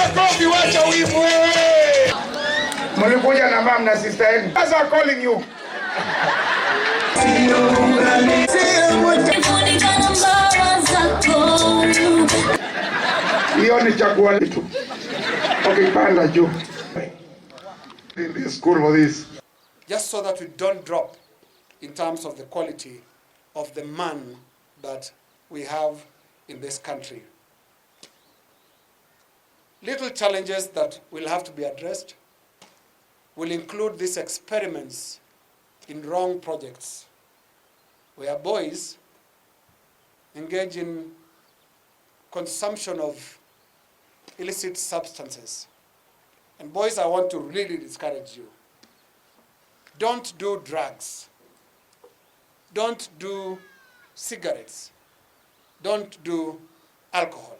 makofi, wacha wivu wewe. Mlikuja na mama na sister yenu. Sasa calling you. Hiyo ni chakula letu. Okay, panda juu. In this school for this. Just so that we don't drop in terms of the quality of the man that we have in this country. Little challenges that will have to be addressed will include these experiments in wrong projects, where boys engage in consumption of illicit substances. And boys, I want to really discourage you. Don't do drugs. Don't do cigarettes. Don't do alcohol.